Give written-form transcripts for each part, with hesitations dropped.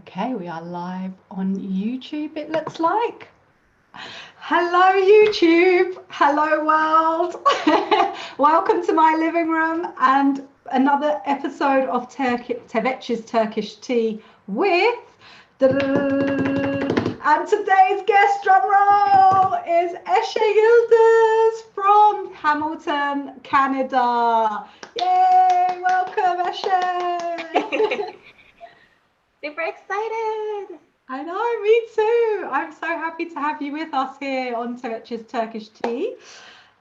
Okay, we are live on YouTube, it looks like. Hello, YouTube. Hello, world. Welcome to my living room and another episode of Tevec's Turkish Tea with... And today's guest drum roll is Eshe Yildiz from Hamilton, Canada. Yay! Welcome, Eshe. Super excited. I know, me too. I'm so happy to have you with us here on Tevec's Turkish Tea.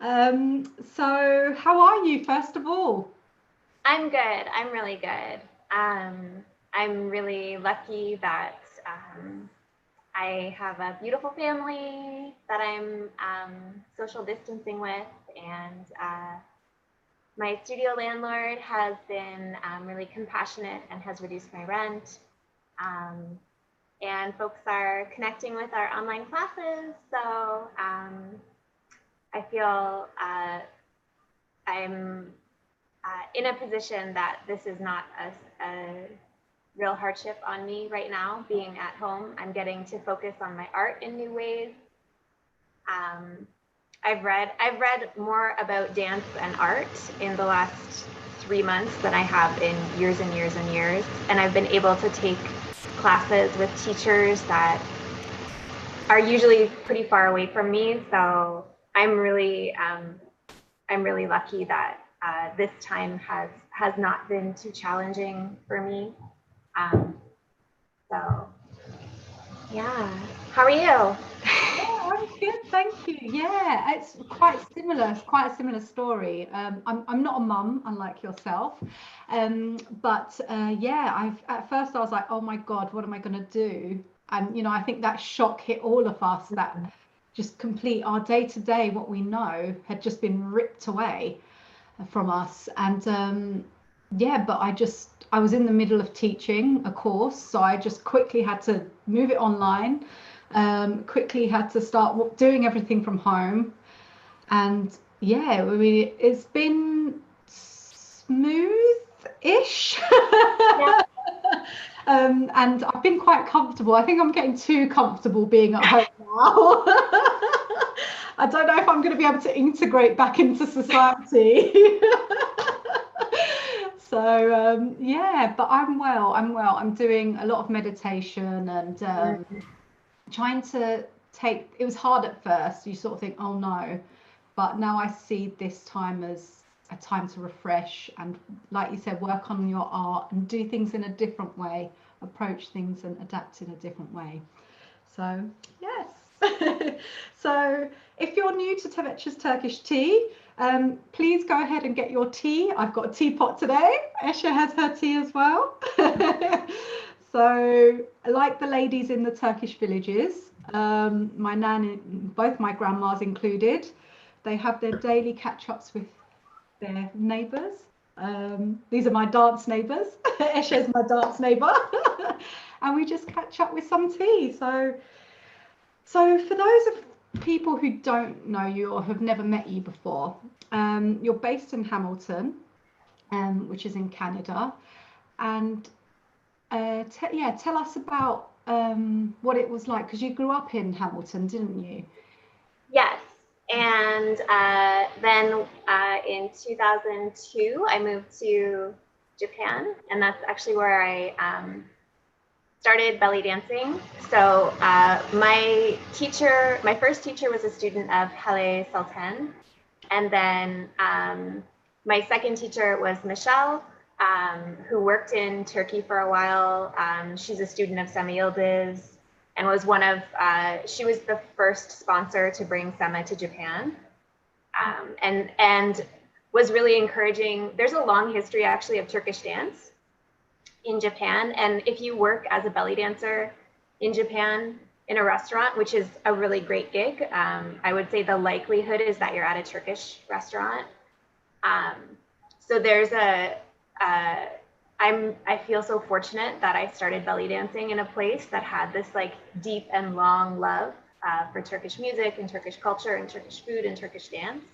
So how are you, first of all? I'm good. I'm really good. I'm really lucky that I have a beautiful family that I'm social distancing with, and my studio landlord has been really compassionate and has reduced my rent. And folks are connecting with our online classes, so I feel I'm in a position that this is not a real hardship on me right now, being at home. I'm getting to focus on my art in new ways. I've read more about dance and art in the last 3 months than I have in years and years and years, and I've been able to take classes with teachers that are usually pretty far away from me. So I'm really lucky that this time has not been too challenging for me. So yeah, how are you? Yeah, I'm good, thank you. Yeah, it's quite similar. It's quite a similar story. I'm not a mum, unlike yourself, but yeah, at first I was like, oh my God, what am I going to do? And I think that shock hit all of us. That just complete our day to day, what we know, had just been ripped away from us. And yeah, but I was in the middle of teaching a course, so I just quickly had to move it online. Quickly had to start doing everything from home, and yeah, I mean, it's been smooth-ish. Yeah. And I've been quite comfortable. I think I'm getting too comfortable being at home now. I don't know if I'm going to be able to integrate back into society. So yeah, but I'm well. I'm doing a lot of meditation and trying to it was hard at first. You sort of think, oh no, but now I see this time as a time to refresh and, like you said, work on your art and do things in a different way, approach things and adapt in a different way. So yes. So if you're new to Tevec's Turkish Tea, please go ahead and get your tea. I've got a teapot today. Eshe has her tea as well. So like the ladies in the Turkish villages, my nan, both my grandmas included, they have their daily catch-ups with their neighbours. These are my dance neighbours. Eshe's my dance neighbour. And we just catch up with some tea. So for those of people who don't know you or have never met you before, you're based in Hamilton, which is in Canada. And tell us about what it was like, because you grew up in Hamilton, didn't you? Yes. And then in 2002, I moved to Japan, and that's actually where I started belly dancing. So my first teacher was a student of Haile Sultan, and then my second teacher was Michelle, who worked in Turkey for a while. She's a student of Eshe Yildiz, and was she was the first sponsor to bring Sema to Japan, and was really encouraging. There's a long history actually of Turkish dance in Japan, and if you work as a belly dancer in Japan in a restaurant, which is a really great gig, I would say the likelihood is that you're at a Turkish restaurant. So there's I feel so fortunate that I started belly dancing in a place that had this like deep and long love for Turkish music and Turkish culture and Turkish food and Turkish dance.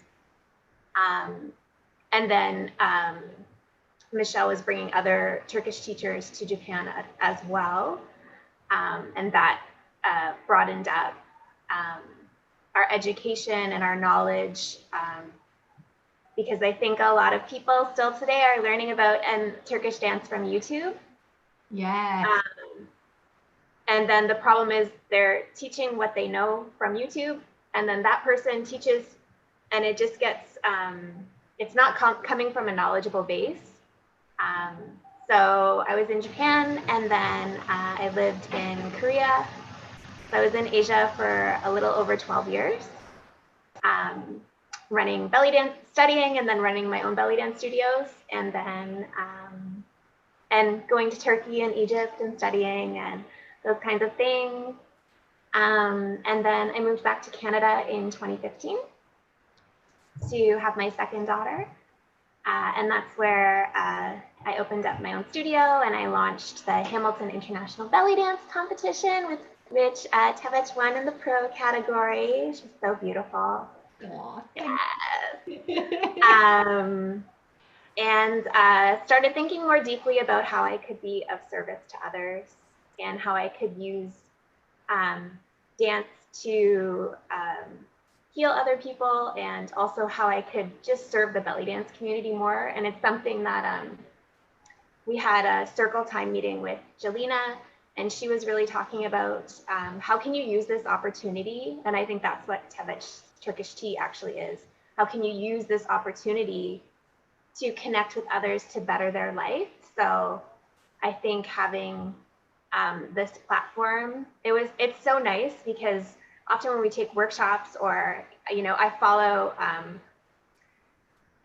And then Michelle was bringing other Turkish teachers to Japan as well. And that broadened up our education and our knowledge, because I think a lot of people still today are learning about Turkish dance from YouTube. Yeah. And then the problem is they're teaching what they know from YouTube, and then that person teaches, and it just gets, it's not coming from a knowledgeable base. So I was in Japan, and then I lived in Korea. So I was in Asia for a little over 12 years, running belly dance, studying, and then running my own belly dance studios, and then and going to Turkey and Egypt and studying and those kinds of things. And then I moved back to Canada in 2015 to have my second daughter. And that's where I opened up my own studio, and I launched the Hamilton International Belly Dance Competition, with which Tevec won in the pro category. She's so beautiful. Aww, yes. And started thinking more deeply about how I could be of service to others, and how I could use dance to heal other people, and also how I could just serve the belly dance community more. And it's something that we had a circle time meeting with Jelena, and she was really talking about how can you use this opportunity? And I think that's what Tevec Turkish tea actually is. How can you use this opportunity to connect with others to better their life? So I think having this platform, it's so nice, because often when we take workshops, or I follow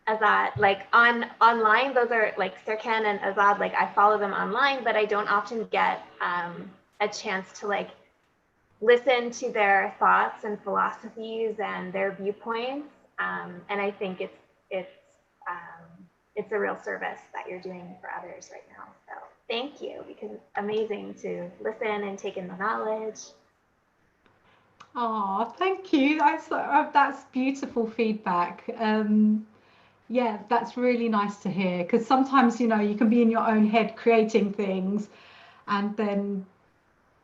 Azad like online. Those are like Serkan and Azad, like I follow them online, but I don't often get a chance to like listen to their thoughts and philosophies and their viewpoints. And I think it's a real service that you're doing for others right now. So thank you, because it's amazing to listen and take in the knowledge. Oh, thank you. That's beautiful feedback. Yeah, that's really nice to hear, because sometimes, you can be in your own head creating things, and then,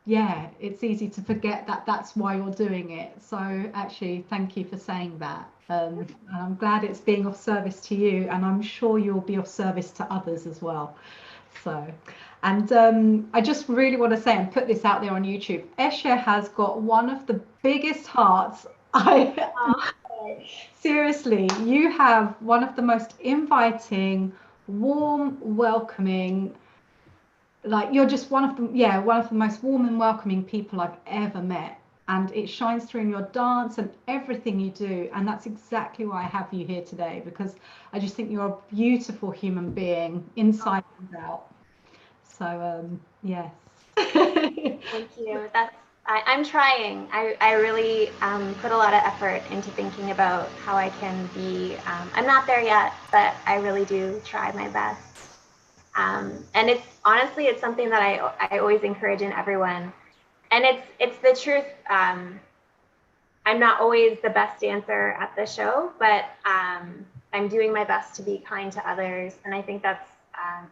yeah, it's easy to forget that that's why you're doing it. So actually, thank you for saying that. And I'm glad it's being of service to you, and I'm sure you'll be of service to others as well. So, and I just really want to say and put this out there on YouTube. Eshe has got one of the biggest hearts seriously, you have one of the most inviting, warm, welcoming, like you're just one of the most warm and welcoming people I've ever met. And it shines through in your dance and everything you do. And that's exactly why I have you here today, because I just think you're a beautiful human being, inside and out. So, yes. Thank you. I'm trying. I really put a lot of effort into thinking about how I can be. I'm not there yet, but I really do try my best. And it's something that I always encourage in everyone. And it's the truth. I'm not always the best dancer at the show, but I'm doing my best to be kind to others. And I think that's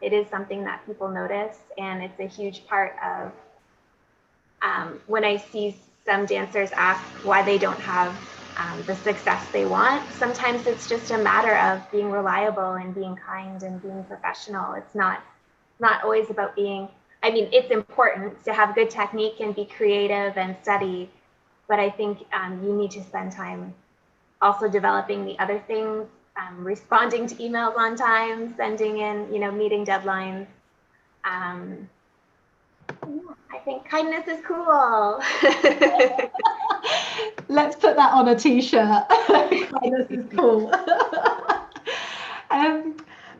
it is something that people notice, and it's a huge part of when I see some dancers ask why they don't have the success they want. Sometimes it's just a matter of being reliable and being kind and being professional. It's not always about being, I mean, it's important to have good technique and be creative and study, but I think you need to spend time also developing the other things, responding to emails on time, sending in, meeting deadlines. I think kindness is cool. Let's put that on a t-shirt. Kindness is cool.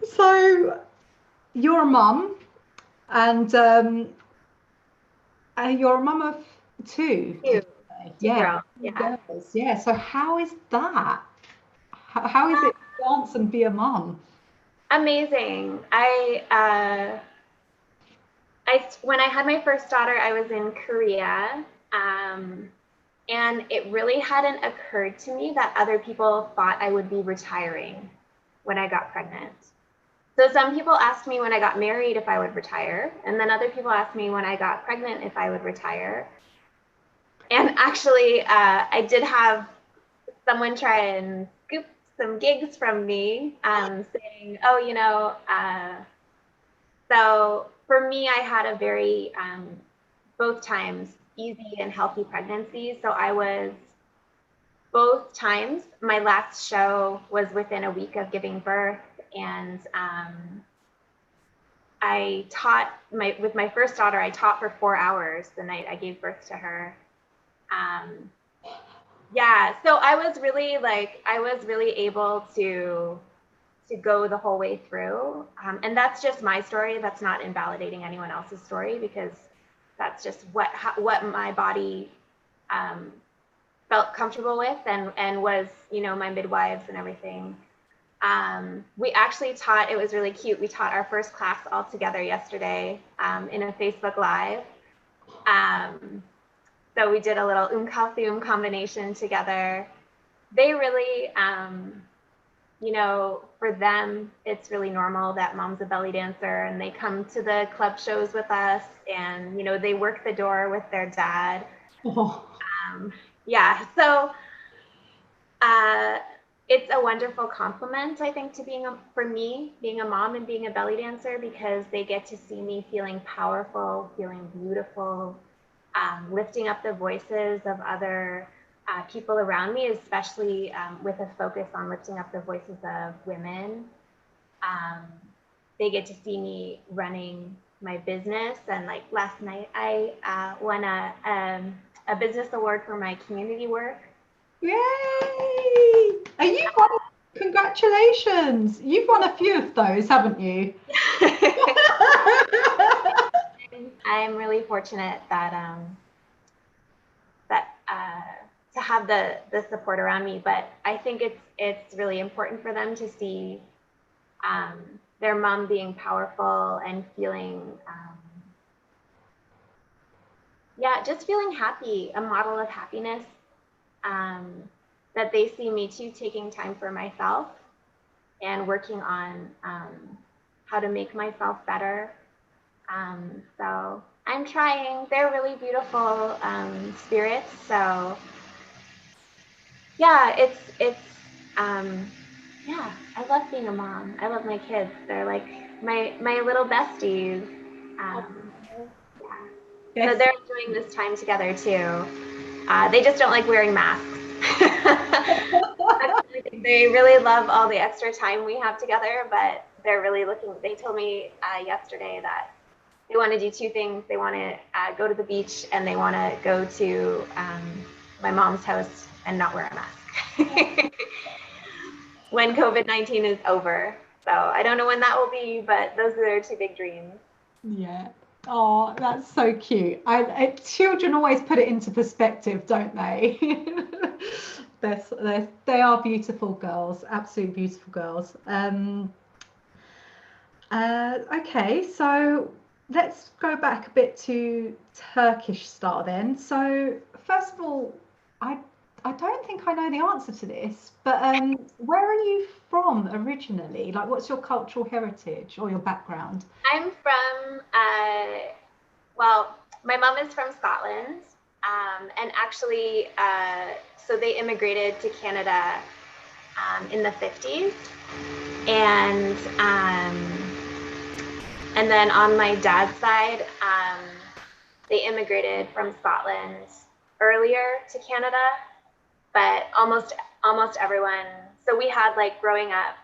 So you're a mum, and you're a mum of two. Yeah. Girls. Yeah. So how is that? How is it to dance and be a mum? Amazing. When I had my first daughter, I was in Korea, and it really hadn't occurred to me that other people thought I would be retiring when I got pregnant. So some people asked me when I got married if I would retire, and then other people asked me when I got pregnant if I would retire. And actually, I did have someone try and scoop some gigs from me, saying, "Oh, so for me, I had a very both times easy and healthy pregnancy. So I was both times. My last show was within a week of giving birth, and I taught with my first daughter. I taught for 4 hours the night I gave birth to her. Yeah, so I was really able to go the whole way through, and that's just my story. That's not invalidating anyone else's story, because that's just what my body felt comfortable with, and was, my midwives and everything. We actually taught, it was really cute. We taught our first class all together yesterday in a Facebook Live. So we did a little Kalthium combination together. They really, for them, it's really normal that mom's a belly dancer, and they come to the club shows with us, and, they work the door with their dad. Oh. Yeah, so it's a wonderful compliment, I think, for me, being a mom and being a belly dancer, because they get to see me feeling powerful, feeling beautiful, lifting up the voices of other people around me, especially with a focus on lifting up the voices of women. They get to see me running my business, and like last night, I won a business award for my community work. Yay! Are you won? Congratulations! You've won a few of those, haven't you? I'm really fortunate that to have the support around me, but I think it's really important for them to see their mom being powerful and feeling just feeling happy, a model of happiness, that they see me too taking time for myself and working on how to make myself better. So I'm trying. They're really beautiful spirits. So yeah, I love being a mom. I love my kids. They're like my little besties. Yes. So they're enjoying this time together too. They just don't like wearing masks. They really love all the extra time we have together, but they're really they told me yesterday that they want to do two things. They want to go to the beach, and they want to go to my mom's house and not wear a mask when COVID-19 is over. So I don't know when that will be, but those are their two big dreams. Yeah. Oh, that's so cute. Children always put it into perspective, don't they? They are beautiful girls, absolutely beautiful girls. Okay, so let's go back a bit to Turkish style then. So first of all, I don't think I know the answer to this, but where are you from originally? Like, what's your cultural heritage or your background? I'm from, my mom is from Scotland, and actually, so they immigrated to Canada in the 50s, and then on my dad's side, they immigrated from Scotland earlier to Canada, but almost everyone. So we had, like, growing up,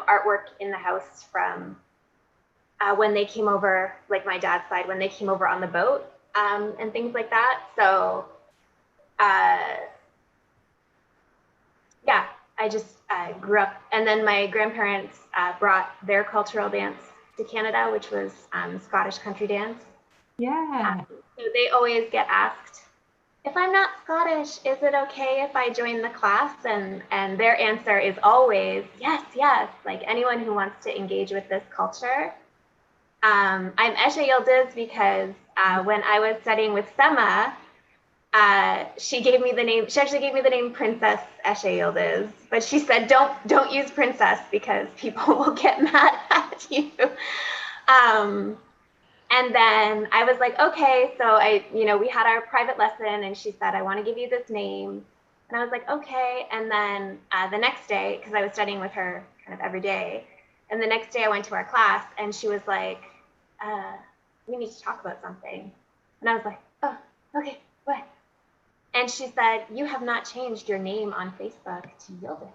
artwork in the house from when they came over, like my dad's side, when they came over on the boat, and things like that. So I just grew up, and then my grandparents brought their cultural dance to Canada, which was Scottish country dance. Yeah. So they always get asked, if I'm not Scottish, is it okay if I join the class? And their answer is always, yes, yes. Like, anyone who wants to engage with this culture. I'm Eshe Yildiz because when I was studying with Sema, she gave me the name. She actually gave me the name Princess Eshe Yildiz, but she said don't use princess because people will get mad at you. And then I was like, okay. So we had our private lesson, and she said, I want to give you this name, and I was like, okay. And then the next day, because I was studying with her kind of every day, and the next day I went to our class, and she was like, we need to talk about something, and I was like, oh, okay, what? And she said, you have not changed your name on Facebook to Yildiz.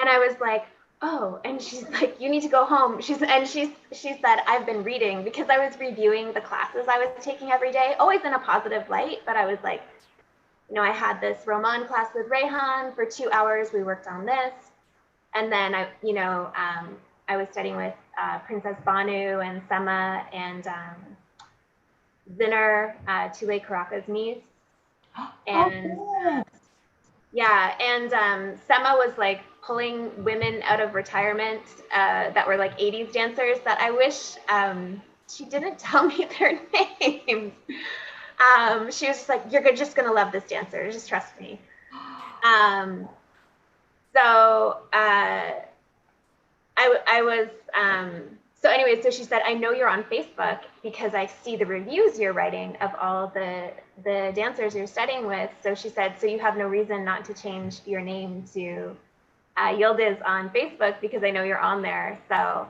And I was like, oh. And she's like, you need to go home. She said, I've been reading, because I was reviewing the classes I was taking every day, always in a positive light. But I was like, I had this Roman class with Rayhan for 2 hours. We worked on this. And then I was studying with Princess Banu and Sema and Zinner, Tule Karaka's niece. And yeah, and Sema was like pulling women out of retirement that were like 80s dancers that I wish she didn't tell me their names. She was just like, you're just gonna love this dancer, just trust me. So anyway, so she said, I know you're on Facebook because I see the reviews you're writing of all the dancers you're studying with. So she said, so you have no reason not to change your name to Yildiz on Facebook because I know you're on there. So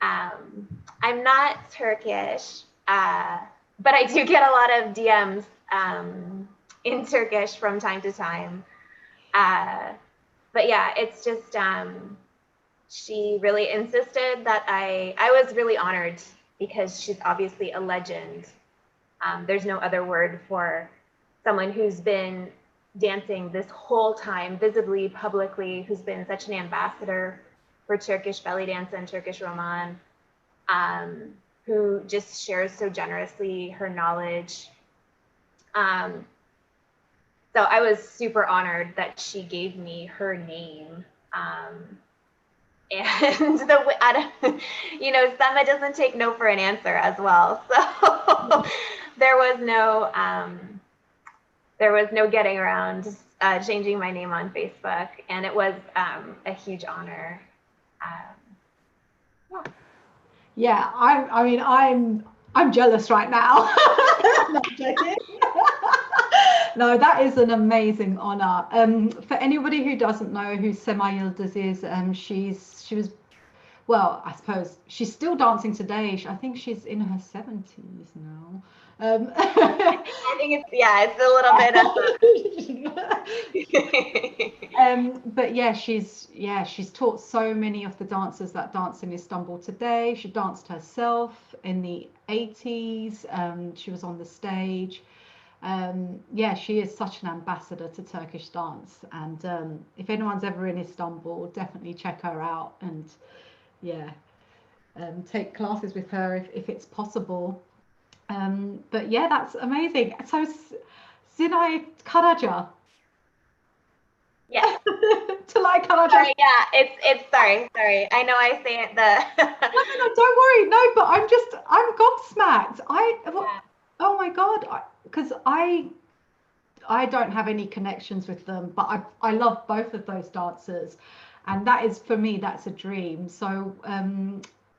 I'm not Turkish, but I do get a lot of DMs in Turkish from time to time. But yeah, it's just, she really insisted that I was really honored because she's obviously a legend. There's no other word for someone who's been dancing this whole time, visibly, publicly, who's been such an ambassador for Turkish belly dance and Turkish Roman, who just shares so generously her knowledge. So I was super honored that she gave me her name. And Sema doesn't take no for an answer as well. So there was no getting around changing my name on Facebook, and it was a huge honor. Yeah, I'm jealous right now. Not joking. No, that is an amazing honor. For anybody who doesn't know who Eshe Yildiz is, she was, well, I suppose she's still dancing today. I think she's in her 70s now. I think it's a little bit. But yeah, she's taught so many of the dancers that dance in Istanbul today. She danced herself in the 80s. She was on the stage. Yeah, she is such an ambassador to Turkish dance, and if anyone's ever in Istanbul, definitely check her out, and yeah, take classes with her if it's possible. But yeah, that's amazing. So Zinay Karaca. Yeah. Tülay Karaca. Sorry, yeah, it's sorry. I know I say it No, don't worry. No, but I'm gobsmacked. Oh my God. Because I don't have any connections with them, but I love both of those dancers, and that is, for me, that's a dream. So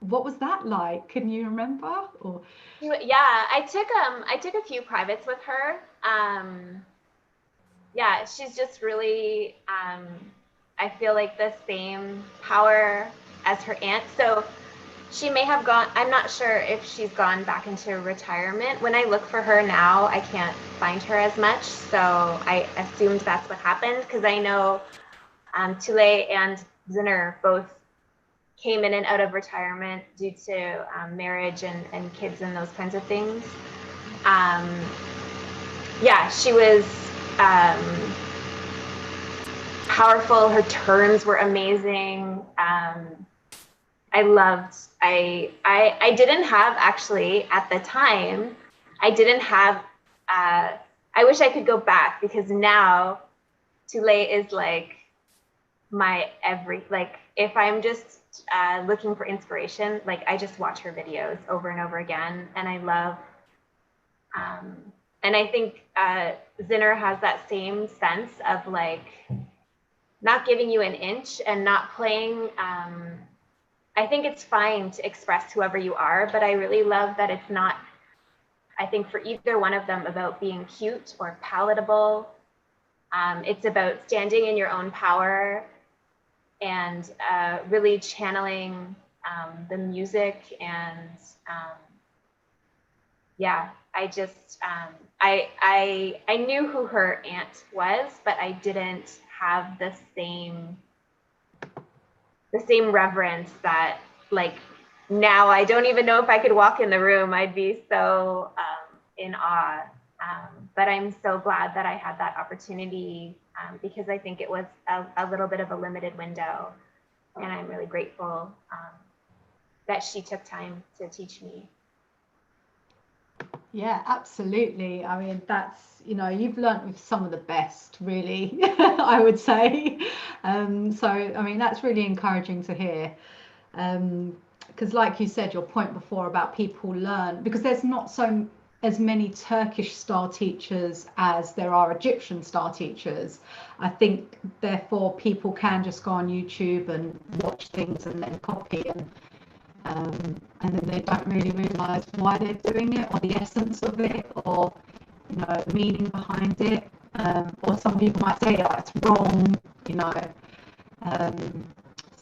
what was that like? Can you remember? Or yeah, I took a few privates with her. Yeah, she's just really I feel like the same power as her aunt. So she may have gone, I'm not sure if she's gone back into retirement. When I look for her now, I can't find her as much. So I assumed that's what happened, because I know Tule and Zinner both came in and out of retirement due to marriage and kids and those kinds of things. Yeah, she was powerful. Her turns were amazing. I didn't have, actually, at the time, I didn't have, I wish I could go back, because now Tule is like my if I'm just looking for inspiration, like I just watch her videos over and over again, and I love, And I think Zinner has that same sense of like not giving you an inch and not playing. I think it's fine to express whoever you are, but I really love that it's not, I think for either one of them, about being cute or palatable. It's about standing in your own power and really channeling the music. And yeah, I just, I knew who her aunt was, but I didn't have the same reverence that, like, now I don't even know if I could walk in the room. I'd be so in awe. But I'm so glad that I had that opportunity because I think it was a little bit of a limited window. And I'm really grateful that she took time to teach me. Yeah, absolutely. I mean, that's, you know, you've learnt with some of the best, really, I would say. So, I mean, that's really encouraging to hear. Because like you said, your point before about people learn, because there's not as many Turkish style teachers as there are Egyptian style teachers. I think therefore people can just go on YouTube and watch things and then copy, and then they don't really realise why they're doing it or the essence of it or, you know, meaning behind it. Or some people might say, oh, it's wrong, you know.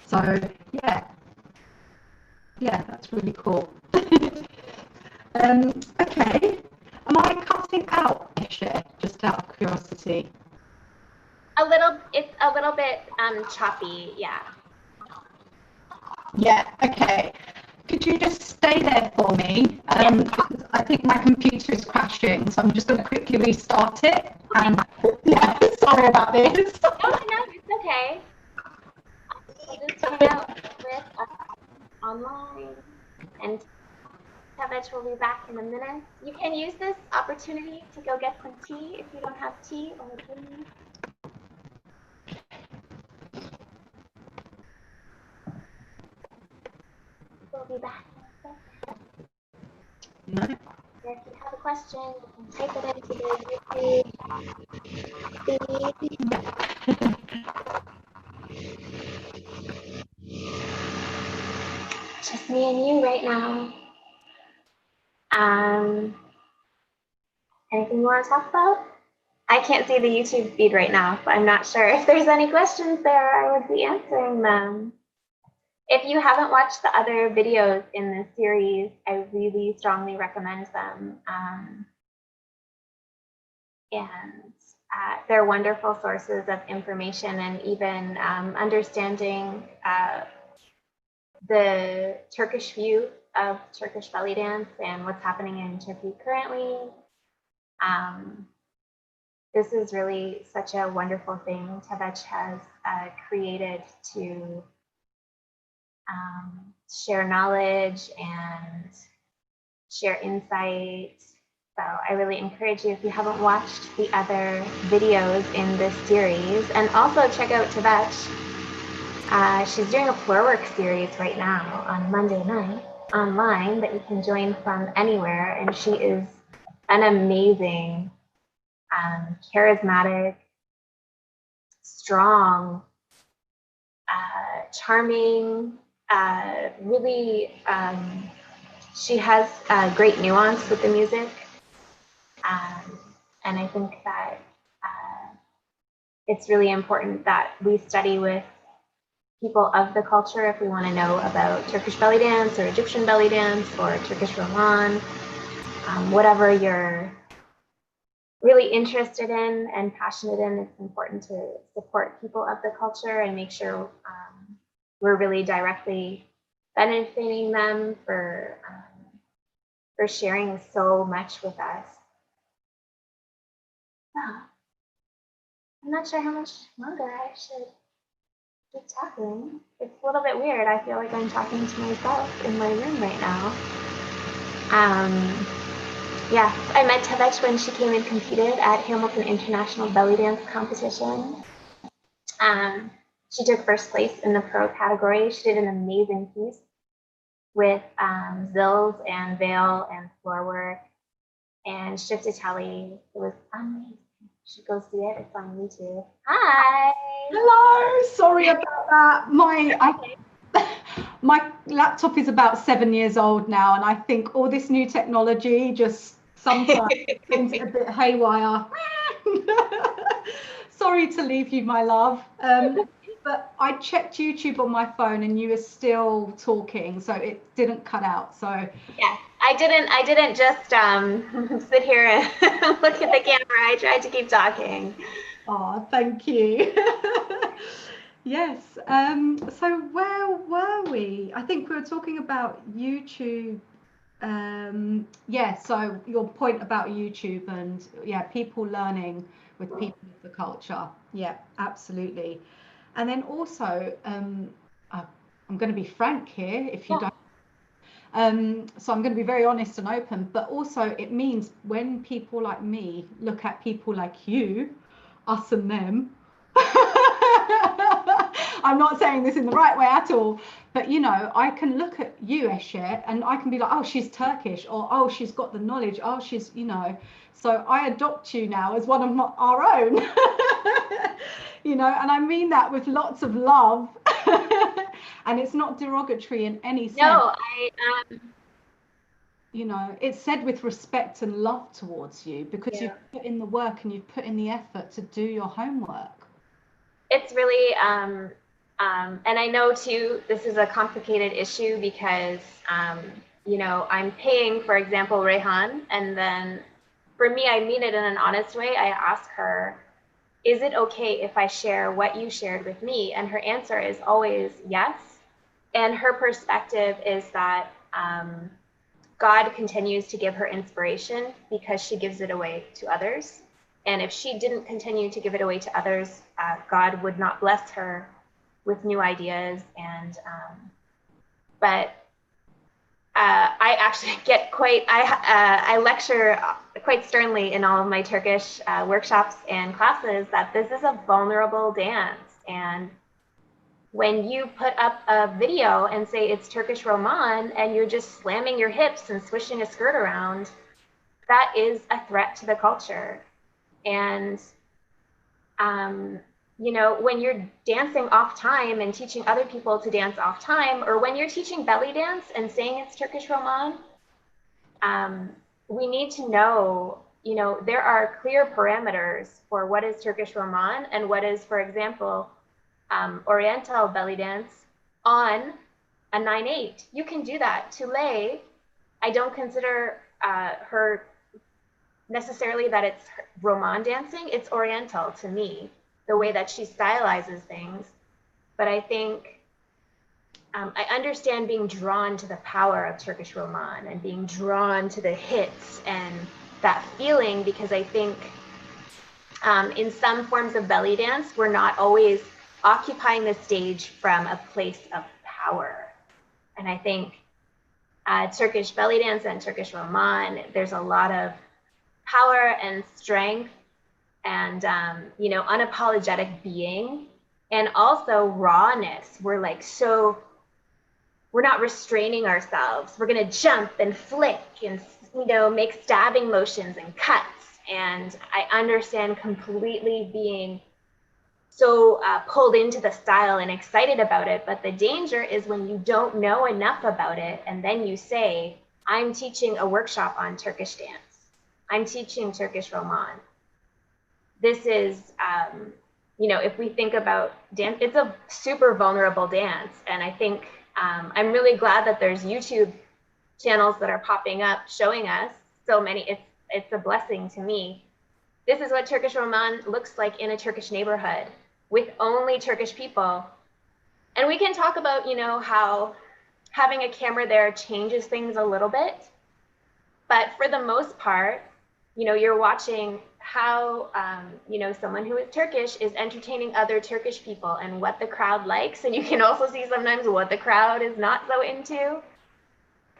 So yeah, that's really cool. Okay, am I cutting out, Eshe, just out of curiosity? It's a little bit choppy, yeah. Yeah, okay. Could you just stay there for me? Because I think my computer is crashing, so I'm just going to quickly restart it. And yeah, sorry about this. No, it's okay. I'll just hang out with online, and Tevec will be back in a minute. You can use this opportunity to go get some tea if you don't have tea or a drink. We'll be back in a second. No. If you have a question, you can type it into the YouTube feed. Just me and you right now. Anything you want to talk about? I can't see the YouTube feed right now, but I'm not sure if there's any questions there. I would be answering them. If you haven't watched the other videos in this series, I really strongly recommend them. And they're wonderful sources of information and even understanding the Turkish view of Turkish belly dance and what's happening in Turkey currently. This is really such a wonderful thing Tevec has created to share knowledge and share insight. So I really encourage you, if you haven't watched the other videos in this series, and also check out Tevec. She's doing a floor work series right now on Monday night online that you can join from anywhere, and she is an amazing, charismatic, strong, charming, really, she has great nuance with the music. And I think that it's really important that we study with people of the culture if we want to know about Turkish belly dance or Egyptian belly dance or Turkish Roman, whatever you're really interested in and passionate in. It's important to support people of the culture and make sure we're really directly benefiting them for sharing so much with us. I'm not sure how much longer I should keep talking. It's a little bit weird. I feel like I'm talking to myself in my room right now. Yeah, I met Tevec when she came and competed at Hamilton International Belly Dance Competition. She took first place in the pro category. She did an amazing piece with zills and veil and floor work. and Shiftatelli. It was amazing. You should go see it. It's on YouTube. Hi. Hello. Sorry about that. My laptop is about 7 years old now, and I think all this new technology just sometimes seems a bit haywire. Sorry to leave you, my love. But I checked YouTube on my phone, and you were still talking, so it didn't cut out. So yeah, I didn't just sit here and look at the camera. I tried to keep talking. Oh, thank you. Yes. So where were we? I think we were talking about YouTube. Yeah, so your point about YouTube and yeah, people learning with people of the culture. Yeah, absolutely. And then also, I'm going to be frank here, if you don't. So I'm going to be very honest and open, but also it means when people like me look at people like you, us and them, I'm not saying this in the right way at all, but you know, I can look at you, Eshe, and I can be like, oh, she's Turkish, or oh, she's got the knowledge, oh, she's, you know, so I adopt you now as one of our own, you know, and I mean that with lots of love. And it's not derogatory in any sense. No, you know, it's said with respect and love towards you because you've put in the work and you've put in the effort to do your homework. It's really, and I know too, this is a complicated issue because, you know, I'm paying, for example, Rehan, and then for me, I mean it in an honest way. I ask her, is it okay if I share what you shared with me? And her answer is always yes. And her perspective is that God continues to give her inspiration because she gives it away to others. And if she didn't continue to give it away to others, God would not bless her with new ideas. And but I actually get quite, I lecture quite sternly in all of my Turkish workshops and classes that this is a vulnerable dance. And when you put up a video and say it's Turkish Roman and you're just slamming your hips and swishing a skirt around, that is a threat to the culture. And, you know, when you're dancing off time and teaching other people to dance off time, or when you're teaching belly dance and saying it's Turkish Roman, we need to know, you know, there are clear parameters for what is Turkish Roman and what is, for example, Oriental belly dance on a 9/8. You can do that. Tule, I don't consider her necessarily that it's Roman dancing. It's Oriental to me, the way that she stylizes things. But I think I understand being drawn to the power of Turkish Roman and being drawn to the hits and that feeling, because I think in some forms of belly dance, we're not always occupying the stage from a place of power. And I think Turkish belly dance and Turkish Roman, there's a lot of power and strength and, you know, unapologetic being, and also rawness. We're like, so we're not restraining ourselves. We're going to jump and flick and, you know, make stabbing motions and cuts. And I understand completely being so pulled into the style and excited about it. But the danger is when you don't know enough about it and then you say, I'm teaching a workshop on Turkish dance. I'm teaching Turkish Roman. This is, you know, if we think about dance, it's a super vulnerable dance. And I think I'm really glad that there's YouTube channels that are popping up showing us so many. It's a blessing to me. This is what Turkish Roman looks like in a Turkish neighborhood with only Turkish people. And we can talk about, you know, how having a camera there changes things a little bit. But for the most part, you know, you're watching how, you know, someone who is Turkish is entertaining other Turkish people and what the crowd likes. And you can also see sometimes what the crowd is not so into.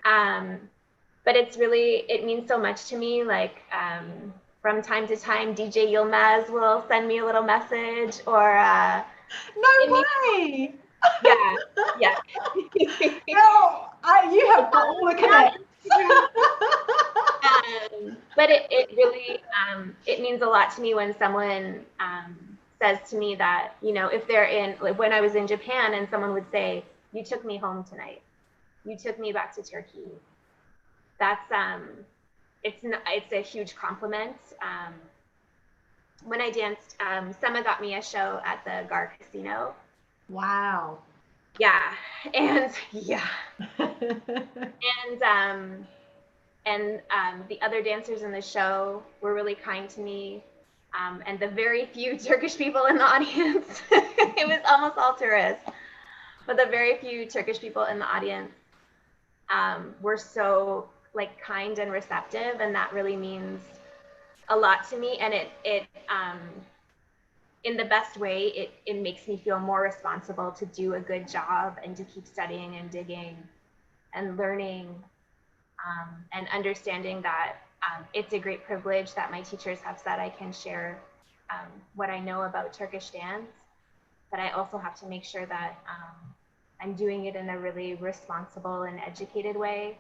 But it's really, it means so much to me. Like, from time to time, DJ Yilmaz will send me a little message or... no way! Yeah, yeah. No, you have got all the connects. But but it really, it means a lot to me when someone says to me that, you know, if they're in, like when I was in Japan and someone would say, you took me home tonight, you took me back to Turkey. That's, it's a huge compliment. When I danced, Sema got me a show at the Gar Casino. Wow. Yeah, and yeah, and the other dancers in the show were really kind to me, and the very few Turkish people in the audience, it was almost all tourists, but the very few Turkish people in the audience were so like kind and receptive, and that really means a lot to me. And it in the best way, it makes me feel more responsible to do a good job and to keep studying and digging and learning, and understanding that it's a great privilege that my teachers have said I can share what I know about Turkish dance, but I also have to make sure that I'm doing it in a really responsible and educated way.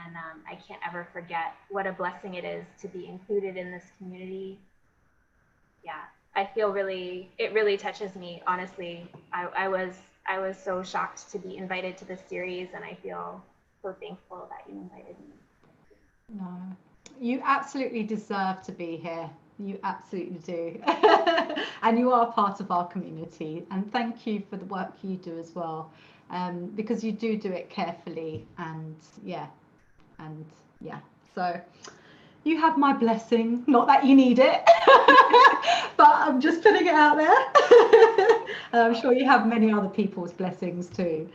And I can't ever forget what a blessing it is to be included in this community. Yeah, I feel really, it really touches me, honestly. I was so shocked to be invited to this series, and I feel so thankful that you invited me. No, you absolutely deserve to be here. You absolutely do. And you are part of our community. And thank you for the work you do as well, because you do it carefully. And yeah, so you have my blessing, not that you need it, but I'm just putting it out there. I'm sure you have many other people's blessings too.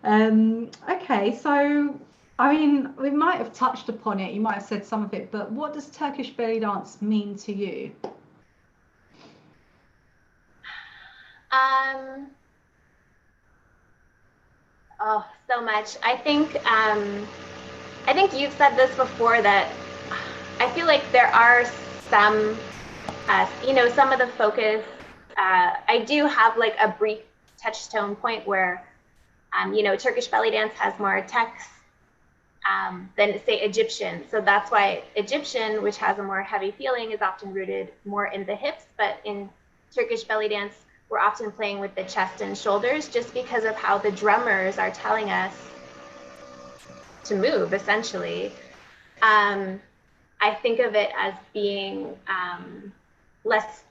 Okay, so I mean, we might have touched upon it, you might have said some of it, but what does Turkish belly dance mean to you? Oh, so much. I think you've said this before, that I feel like there are some, you know, some of the focus. I do have like a brief touchstone point where, you know, Turkish belly dance has more text than say Egyptian. So that's why Egyptian, which has a more heavy feeling, is often rooted more in the hips. But in Turkish belly dance, we're often playing with the chest and shoulders, just because of how the drummers are telling us to move, essentially. I think of it as being less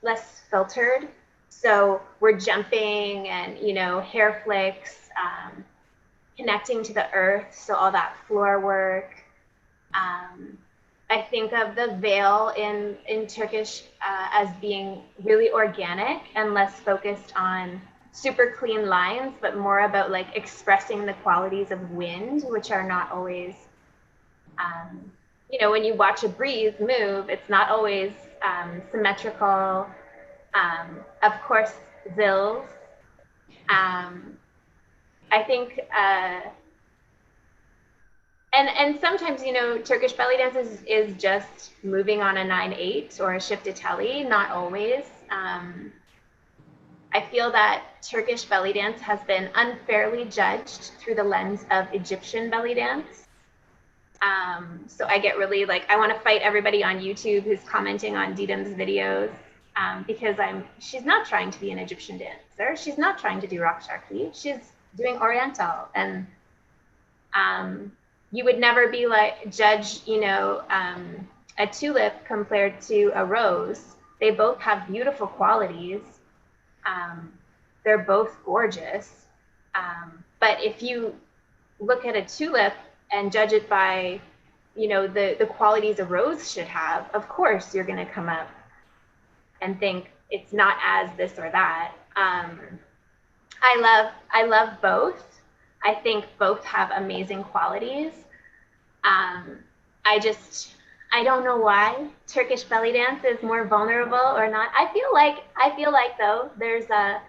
filtered. So we're jumping and, you know, hair flicks, connecting to the earth, so all that floor work. I think of the veil in Turkish as being really organic and less focused on super clean lines, but more about like expressing the qualities of wind, which are not always, you know, when you watch a breeze move, it's not always symmetrical. Of course, zills. I think, and sometimes, you know, Turkish belly dance is just moving on a 9/8 or a shift-a-telly, not always. I feel that Turkish belly dance has been unfairly judged through the lens of Egyptian belly dance. So I get really like, I want to fight everybody on YouTube who's commenting on Didem's videos, because she's not trying to be an Egyptian dancer. She's not trying to do rock sharky. She's doing Oriental, and you would never be like judge, you know, a tulip compared to a rose. They both have beautiful qualities. They're both gorgeous. But if you look at a tulip and judge it by, you know, the qualities a rose should have, of course you're going to come up and think it's not as this or that. I love both. I think both have amazing qualities. I don't know why Turkish belly dance is more vulnerable or not. I feel like though there's a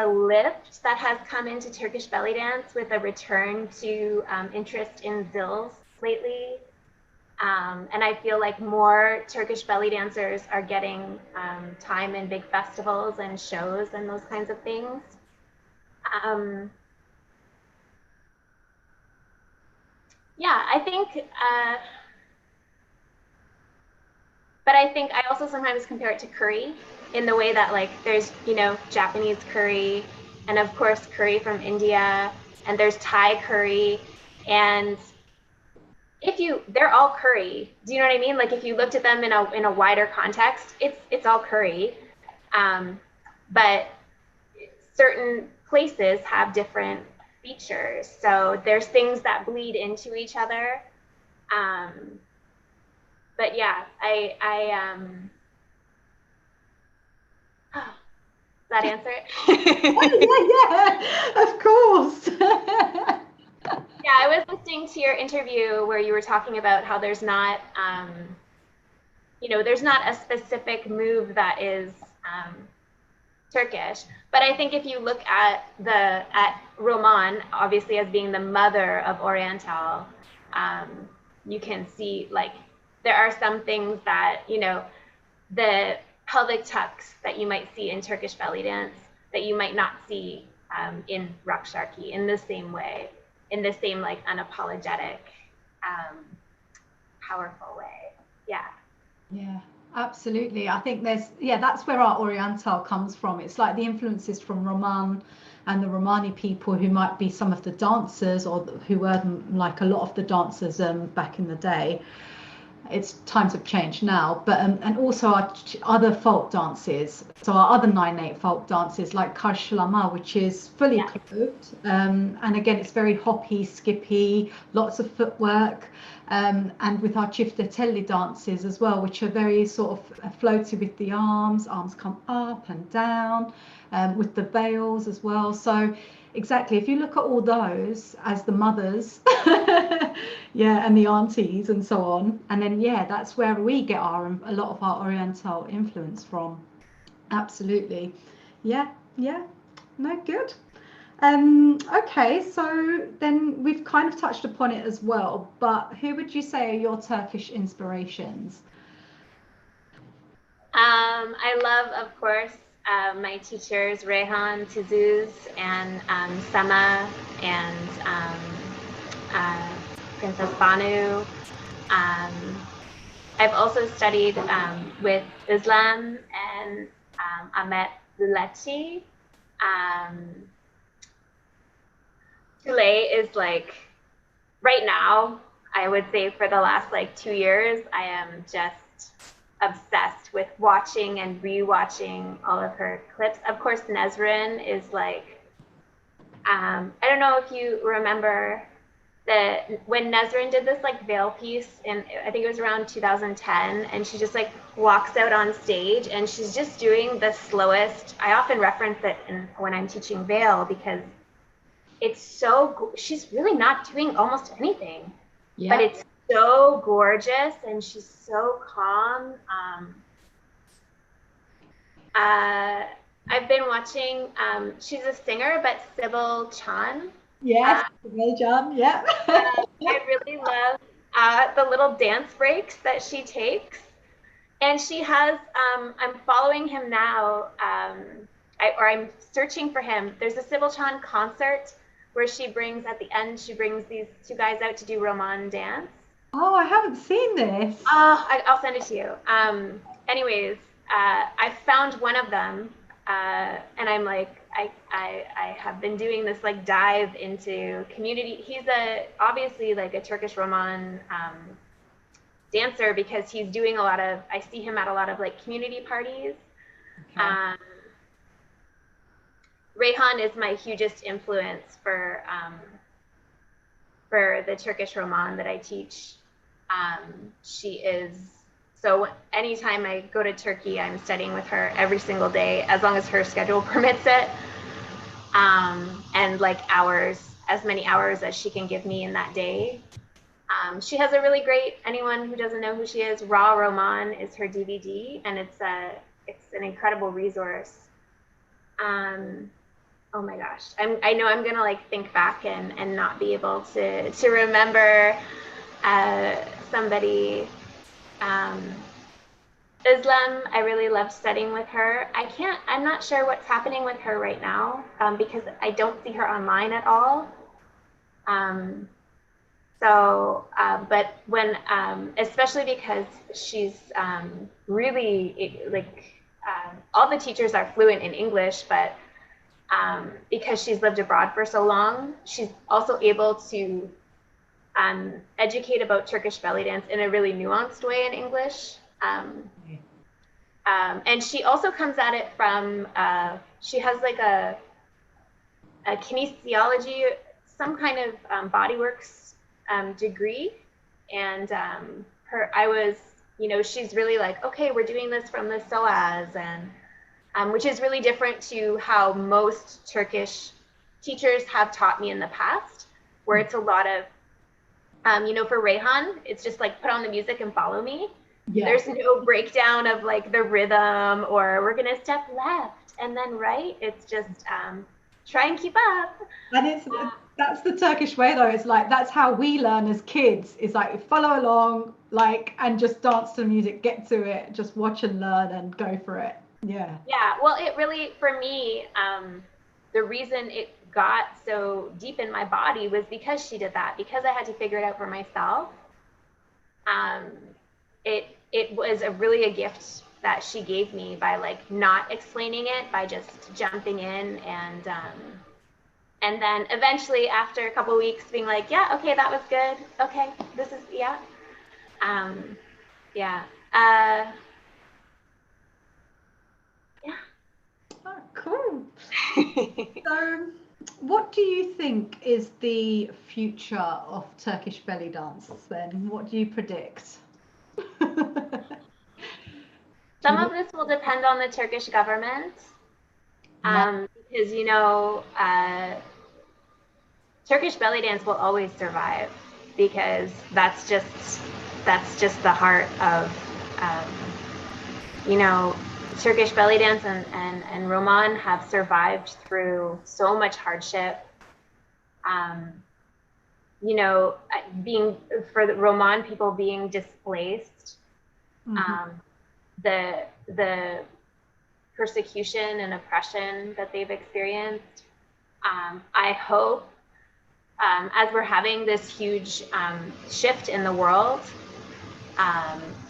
lift that has come into Turkish belly dance with a return to interest in zills lately. And I feel like more Turkish belly dancers are getting time in big festivals and shows and those kinds of things. Yeah, I think But I think I also sometimes compare it to curry in the way that like there's, Japanese curry and of course curry from India and there's Thai curry and they're all curry. Do you know what I mean? Like if you looked at them in a wider context, it's all curry. But certain places have different features. So there's things that bleed into each other. But yeah, does that answer it? Yeah, of course. Yeah, I was listening to your interview where you were talking about how there's not, there's not a specific move that is Turkish. But I think if you look at Roman, obviously as being the mother of Oriental, you can see like there are some things that, the pelvic tucks that you might see in Turkish belly dance that you might not see in Rakşarki in the same way, in the same like unapologetic, powerful way. Yeah. Yeah, absolutely. I think that's where our Oriental comes from. It's like the influences from Roman and the Romani people who might be some of the dancers or who were like a lot of the dancers back in the day. It's times have changed now, but and also our other folk dances. So our other 9/8 folk dances like Karşılama, which is fully clothed, and again it's very hoppy, skippy, lots of footwork, and with our Çiftetelli dances as well, which are very sort of floaty with the arms come up and down, with the veils as well. So exactly, if you look at all those as the mothers, yeah, and the aunties and so on, and then that's where we get a lot of our Oriental influence from. Absolutely. Yeah, no, good. Okay, so then we've kind of touched upon it as well, but who would you say are your Turkish inspirations? I love, of course, my teachers, Reyhan, Tizuz, and Sema, and Princess Banu. I've also studied with Islam and Ahmet Luleci. Tule is like, right now, I would say for the last like 2 years, I am just obsessed with watching and rewatching all of her clips. Of course, Nesrin is like, I don't know if you remember that when Nesrin did this like veil piece, and I think it was around 2010, and she just like walks out on stage and she's just doing the slowest. I often reference it when I'm teaching veil because it's so, she's really not doing almost anything, but it's so gorgeous and she's so calm. I've been watching, she's a singer, but Sybil Chan. Yes, Sybil Chan, yeah. I really love the little dance breaks that she takes. And she has, I'm following him now, I'm searching for him. There's a Sybil Chan concert where she brings, at the end, she brings these 2 guys out to do Roman dance. Oh, I haven't seen this. I'll send it to you. Anyways, I found one of them, and I'm like, I have been doing this like dive into community. He's obviously like a Turkish Roman dancer because he's doing I see him at a lot of like community parties. Okay. Reyhan is my hugest influence for the Turkish Roman that I teach. She is, so anytime I go to Turkey, I'm studying with her every single day, as long as her schedule permits it. And like as many hours as she can give me in that day. She has a really great, anyone who doesn't know who she is, Raw Roman is her DVD, and it's an incredible resource. Oh my gosh, I know I'm gonna like think back and not be able to remember somebody. Islam, I really love studying with her. I'm not sure what's happening with her right now because I don't see her online at all. So, but when, especially because she's really like, all the teachers are fluent in English, but because she's lived abroad for so long, she's also able to educate about Turkish belly dance in a really nuanced way in English. And she also comes at it from, she has like a kinesiology, some kind of bodyworks degree. And I was, she's really like, okay, we're doing this from the psoas, and which is really different to how most Turkish teachers have taught me in the past, where it's a lot of, for Reyhan, it's just like put on the music and follow me. Yeah. There's no breakdown of like the rhythm, or we're gonna step left and then right. It's just try and keep up. And that's the Turkish way though. It's like that's how we learn as kids. It's like follow along, like, and just dance to the music, get to it, just watch and learn and go for it. Yeah. Yeah. Well, it really, for me, the reason it got so deep in my body was because she did that, because I had to figure it out for myself. It was really a gift that she gave me by like not explaining it, by just jumping in, and then eventually after a couple of weeks being like, yeah, okay, that was good. Okay, this is, yeah. Yeah. Yeah. Oh, cool. So what do you think is the future of Turkish belly dance then? What do you predict? Some of this will depend on the Turkish government, because Turkish belly dance will always survive, because that's just the heart of Turkish belly dance, and Roman have survived through so much hardship. Being, for the Roman people being displaced, the persecution and oppression that they've experienced. I hope, as we're having this huge shift in the world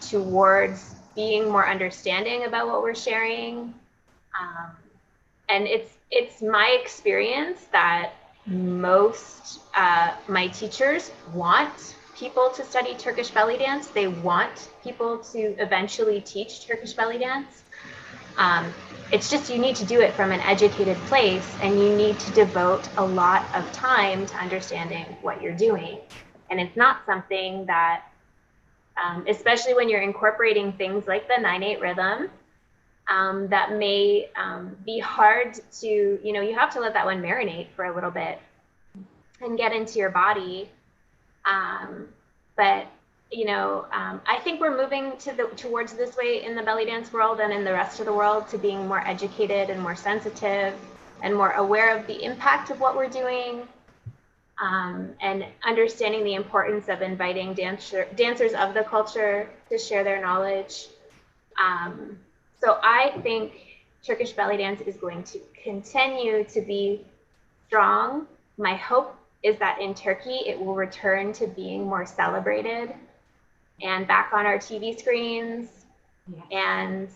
towards being more understanding about what we're sharing, and it's my experience that most my teachers want people to study Turkish belly dance. They want people to eventually teach Turkish belly dance. It's just, you need to do it from an educated place, and you need to devote a lot of time to understanding what you're doing. And it's not something that, especially when you're incorporating things like the 9/8 rhythm, that may be hard to, you have to let that one marinate for a little bit and get into your body. But I think we're moving towards this way in the belly dance world and in the rest of the world, to being more educated and more sensitive and more aware of the impact of what we're doing, and understanding the importance of inviting dancers of the culture to share their knowledge. So I think Turkish belly dance is going to continue to be strong. My hope is that in Turkey, it will return to being more celebrated and back on our TV screens. Yes. And,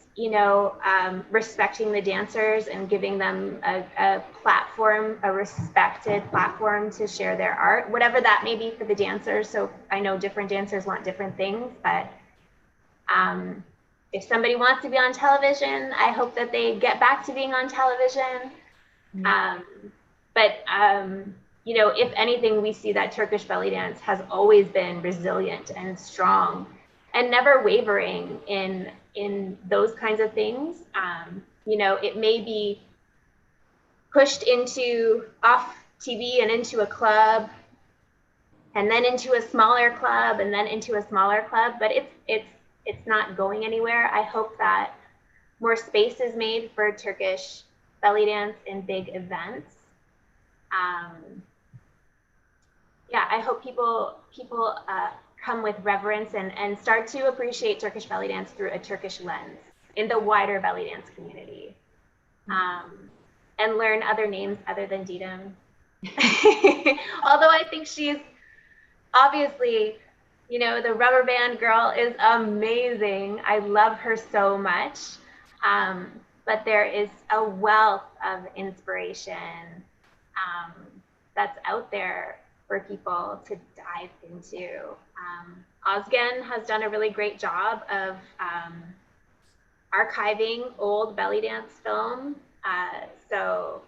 respecting the dancers and giving them a platform, a respected platform to share their art, whatever that may be for the dancers. So I know different dancers want different things, but if somebody wants to be on television, I hope that they get back to being on television. If anything, we see that Turkish belly dance has always been resilient and strong and never wavering in those kinds of things. It may be pushed off TV and into a club, and then into a smaller club, and then into a smaller club, but it's not going anywhere. I hope that more space is made for Turkish belly dance in big events. I hope people come with reverence and start to appreciate Turkish belly dance through a Turkish lens in the wider belly dance community, and learn other names other than Didem. Although I think she's obviously, you know, the rubber band girl is amazing. I love her so much. But there is a wealth of inspiration that's out there for people to dive into. Ozgen has done a really great job of archiving old belly dance film. So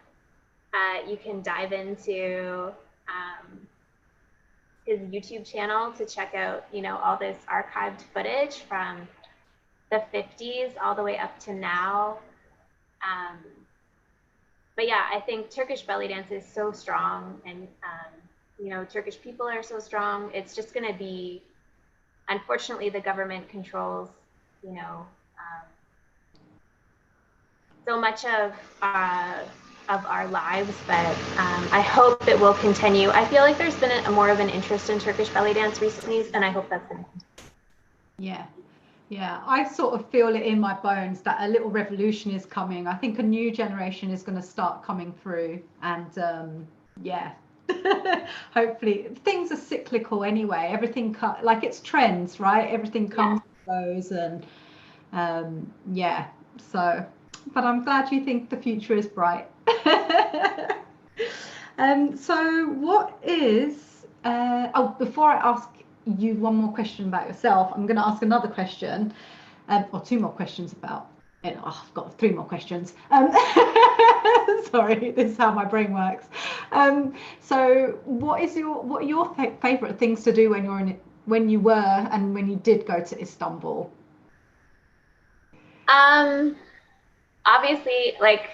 you can dive into his YouTube channel to check out, you know, all this archived footage from the 50s all the way up to now. But yeah, I think Turkish belly dance is so strong, and you know, Turkish people are so strong. It's just going to be, unfortunately, the government controls, you know, so much of our lives, but I hope it will continue. I feel like there's been a more of an interest in Turkish belly dance recently, and I hope that's going to continue. Yeah. Yeah, I sort of feel it in my bones that a little revolution is coming. I think a new generation is going to start coming through, and yeah, hopefully things are cyclical anyway. Everything like it's trends, right? Everything comes and goes, and yeah. So, but I'm glad you think the future is bright. So what is? Oh, before I ask you one more question about yourself, I'm going to ask another question, or two more questions about. Oh, I've got three more questions. Sorry, this is how my brain works. So, what are your favorite things to do when you were and when you did go to Istanbul? Obviously, like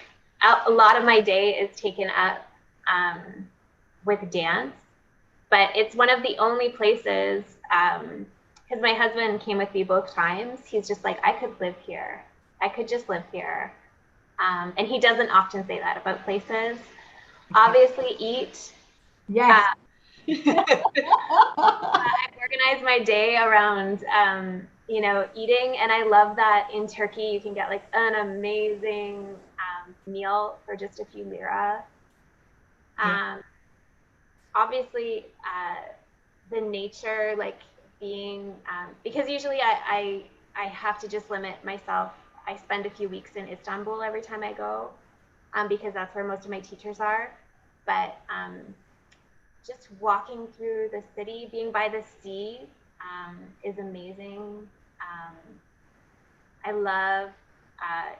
a lot of my day is taken up with dance. But it's one of the only places, because my husband came with me both times. He's just like, I could live here. I could just live here. And he doesn't often say that about places. Obviously, eat. Yes. I organize my day around, you know, eating. And I love that in Turkey, you can get like an amazing meal for just a few lira. Obviously, the nature, like being, because usually I have to just limit myself. I spend a few weeks in Istanbul every time I go, because that's where most of my teachers are. But just walking through the city, being by the sea, is amazing. I love,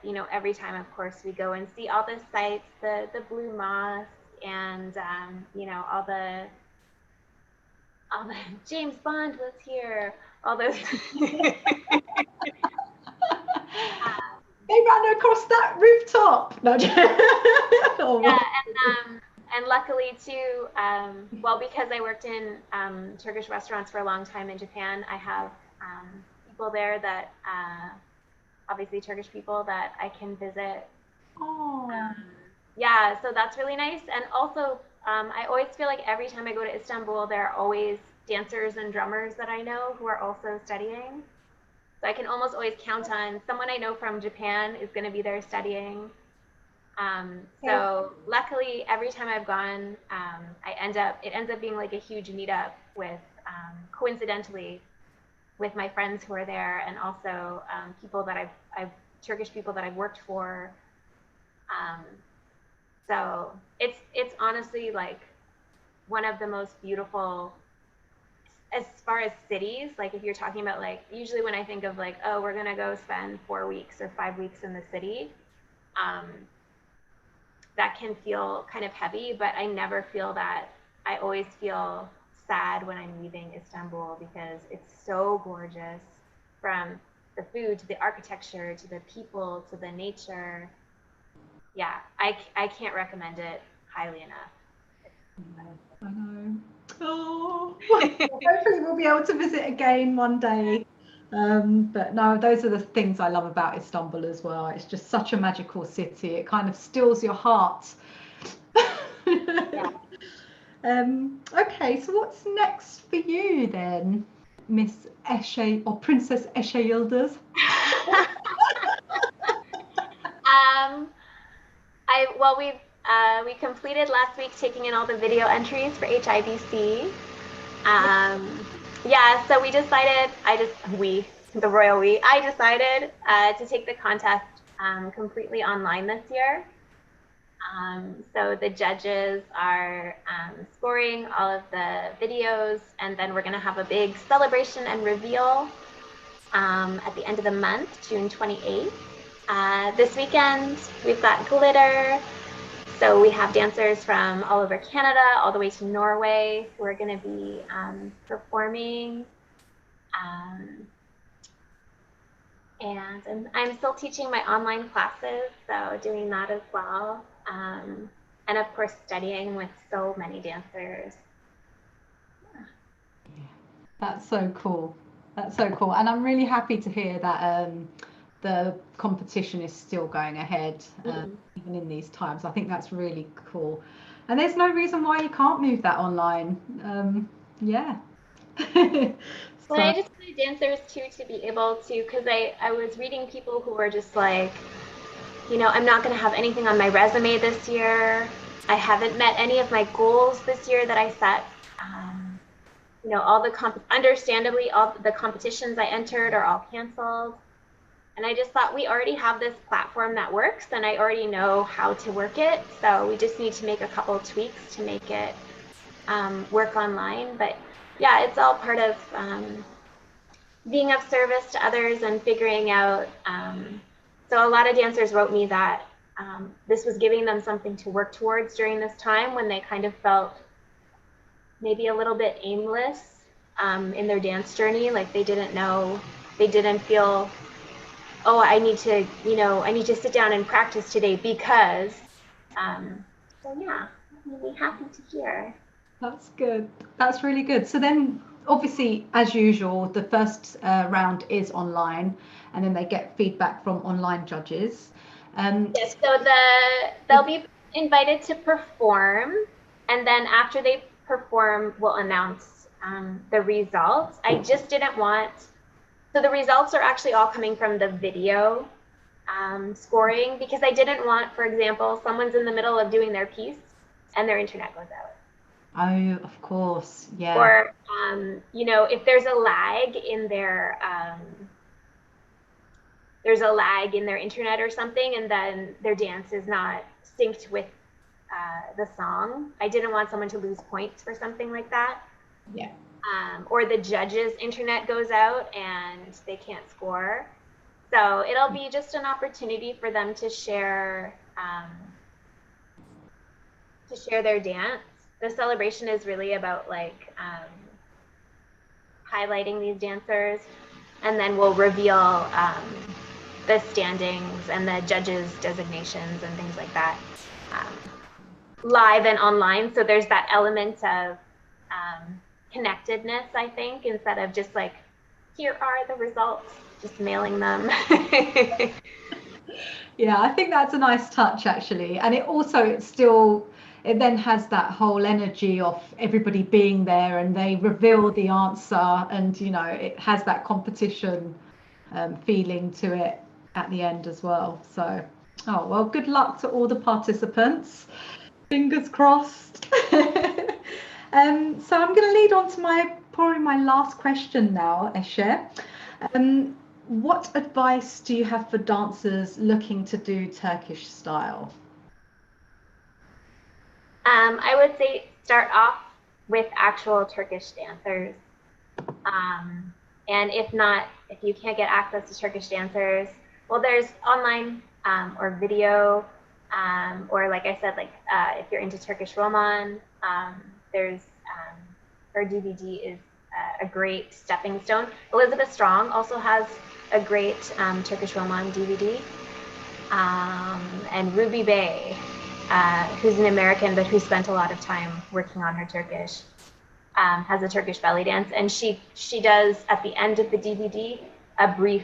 you know, every time, of course, we go and see all the sights, the Blue Mosque, and you know, all the James Bond was here, all those. They ran across that rooftop. No. Yeah, and luckily too, well, because I worked in Turkish restaurants for a long time in Japan, I have people there that obviously Turkish people that I can visit. Oh. Yeah, so that's really nice. And also, I always feel like every time I go to Istanbul, there are always dancers and drummers that I know who are also studying. So I can almost always count on someone I know from Japan is going to be there studying. So luckily, every time I've gone, it ends up being like a huge meetup with, coincidentally, with my friends who are there, and also people that Turkish people that I've worked for. So it's honestly like one of the most beautiful, as far as cities. Like if you're talking about, like, usually when I think of like, oh, we're gonna go spend 4 weeks or 5 weeks in the city, that can feel kind of heavy, but I never feel that. I always feel sad when I'm leaving Istanbul because it's so gorgeous, from the food to the architecture to the people to the nature. Yeah, I can't recommend it highly enough. I know. Oh, hopefully we'll be able to visit again one day. But no, those are the things I love about Istanbul as well. It's just such a magical city. It kind of stills your heart. Yeah. Okay, so what's next for you then, Miss Eshe, or Princess Eshe Yildiz? We completed last week taking in all the video entries for HIVC. Yeah, so we decided, the royal we, I decided to take the contest completely online this year. So the judges are scoring all of the videos, and then we're going to have a big celebration and reveal at the end of the month, June 28th. This weekend, we've got glitter. So we have dancers from all over Canada, all the way to Norway, who are going to be performing. And I'm still teaching my online classes, so doing that as well. And of course, studying with so many dancers. That's so cool. That's so cool. And I'm really happy to hear that the competition is still going ahead, even in these times. I think that's really cool. And there's no reason why you can't move that online. Yeah. Well, I just wanted dancers too to be able to, because I was reading people who were just like, you know, I'm not going to have anything on my resume this year. I haven't met any of my goals this year that I set. You know, understandably, all the competitions I entered are all canceled. And I just thought, we already have this platform that works, and I already know how to work it. So we just need to make a couple of tweaks to make it work online. But yeah, it's all part of being of service to others and figuring out. So a lot of dancers wrote me that this was giving them something to work towards during this time when they kind of felt maybe a little bit aimless in their dance journey. Like they didn't feel, oh, I need to sit down and practice today because, so yeah, I'm really happy to hear. That's good. That's really good. So then, obviously, as usual, the first round is online, and then they get feedback from online judges. Yes, so they'll be invited to perform, and then after they perform, we'll announce the results. I just didn't want, so the results are actually all coming from the video scoring, because I didn't want, for example, someone's in the middle of doing their piece and their internet goes out. Oh, of course, yeah. Or, you know, if there's a lag in their internet or something, and then their dance is not synced with the song. I didn't want someone to lose points for something like that. Yeah. Or the judge's internet goes out and they can't score. So it'll be just an opportunity for them to share their dance. The celebration is really about like highlighting these dancers, and then we'll reveal the standings and the judges' designations and things like that live and online. So there's that element of connectedness, I think, instead of just like, here are the results, just mailing them. Yeah, I think that's a nice touch actually. And it then has that whole energy of everybody being there, and they reveal the answer, and you know, it has that competition feeling to it at the end as well. So, oh well, good luck to all the participants. Fingers crossed. So I'm going to lead on to probably my last question now, Eshe. What advice do you have for dancers looking to do Turkish style? I would say start off with actual Turkish dancers. And if you can't get access to Turkish dancers, well, there's online or video, or like I said, like if you're into Turkish Roman, there's her DVD is a great stepping stone. Elizabeth Strong also has a great Turkish Roman DVD. And Ruby Bay, who's an American but who spent a lot of time working on her Turkish, has a Turkish belly dance, and she does at the end of the DVD a brief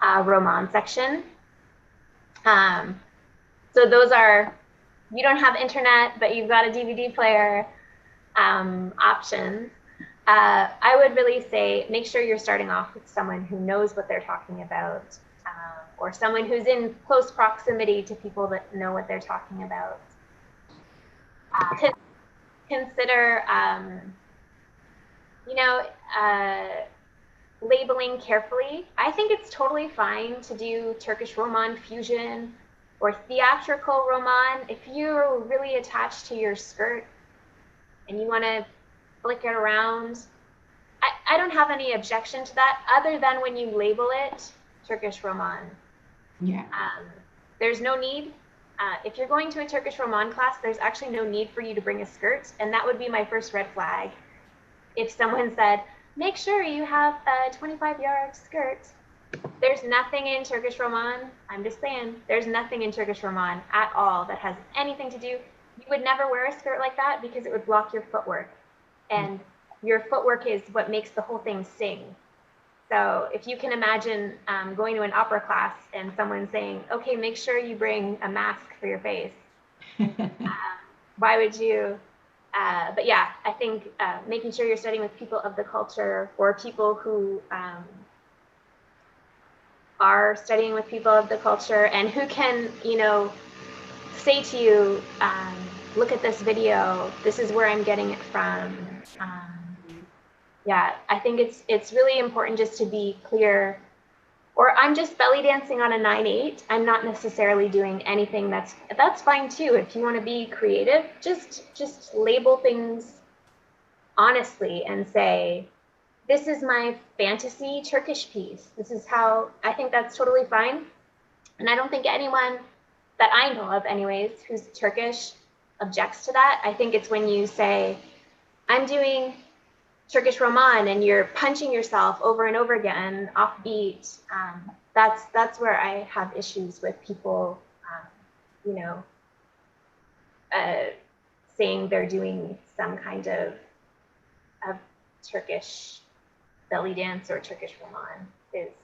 Roman section. So those are, you don't have internet but you've got a DVD player options. I would really say make sure you're starting off with someone who knows what they're talking about, or someone who's in close proximity to people that know what they're talking about. Consider you know, labeling carefully. I think it's totally fine to do Turkish Roman fusion or theatrical Roman. If you're really attached to your skirt and you want to flick it around, I don't have any objection to that other than when you label it Turkish Roman. Yeah. There's no need. If you're going to a Turkish Roman class, there's actually no need for you to bring a skirt. And that would be my first red flag. If someone said, make sure you have a 25-yard skirt. There's nothing in Turkish Roman. I'm just saying, there's nothing in Turkish Roman at all that has anything to do. You would never wear a skirt like that because it would block your footwork. And your footwork is what makes the whole thing sing. So if you can imagine going to an opera class and someone saying, okay, make sure you bring a mask for your face. Why would you? But yeah, I think making sure you're studying with people of the culture or people who are studying with people of the culture and who can, you know, say to you, look at this video, this is where I'm getting it from. Yeah, I think it's really important just to be clear. Or I'm just belly dancing on a 9/8. I'm not necessarily doing anything that's fine too. If you want to be creative, just label things honestly and say, this is my fantasy Turkish piece. This is how I think that's totally fine. And I don't think anyone that I know of anyways who's Turkish objects to that. I think it's when you say, I'm doing Turkish Roman and you're punching yourself over and over again off beat. That's where I have issues with people, you know, saying they're doing some kind of Turkish belly dance or Turkish Roman. Is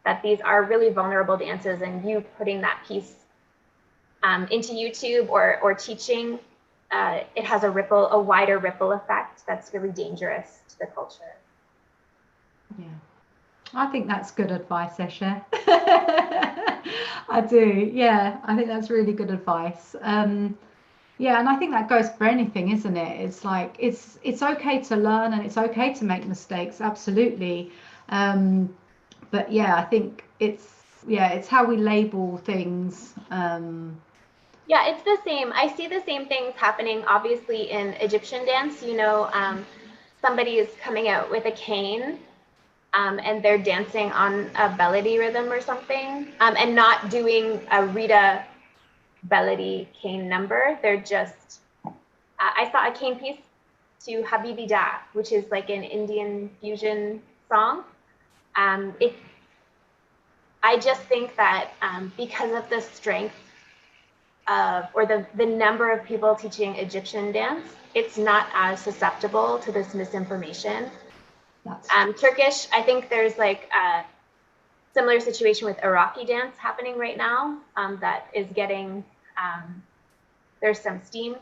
that these are really vulnerable dances, and you putting that piece into YouTube or teaching, it has a wider ripple effect that's really dangerous to the culture. Yeah, I think that's good advice, Eshe. I do. Yeah, I think that's really good advice. Yeah, and I think that goes for anything, isn't it? It's like it's okay to learn and it's okay to make mistakes, absolutely. But yeah, I think it's how we label things. Yeah, it's the same. I see the same things happening, obviously, in Egyptian dance. You know, somebody is coming out with a cane and they're dancing on a melody rhythm or something, and not doing a Rita melody cane number. They're just, I saw a cane piece to Habibi Da, which is like an Indian fusion song. I just think that because of the strength or the number of people teaching Egyptian dance, it's not as susceptible to this misinformation. Turkish, I think there's like a similar situation with Iraqi dance happening right now that is getting, there's some steam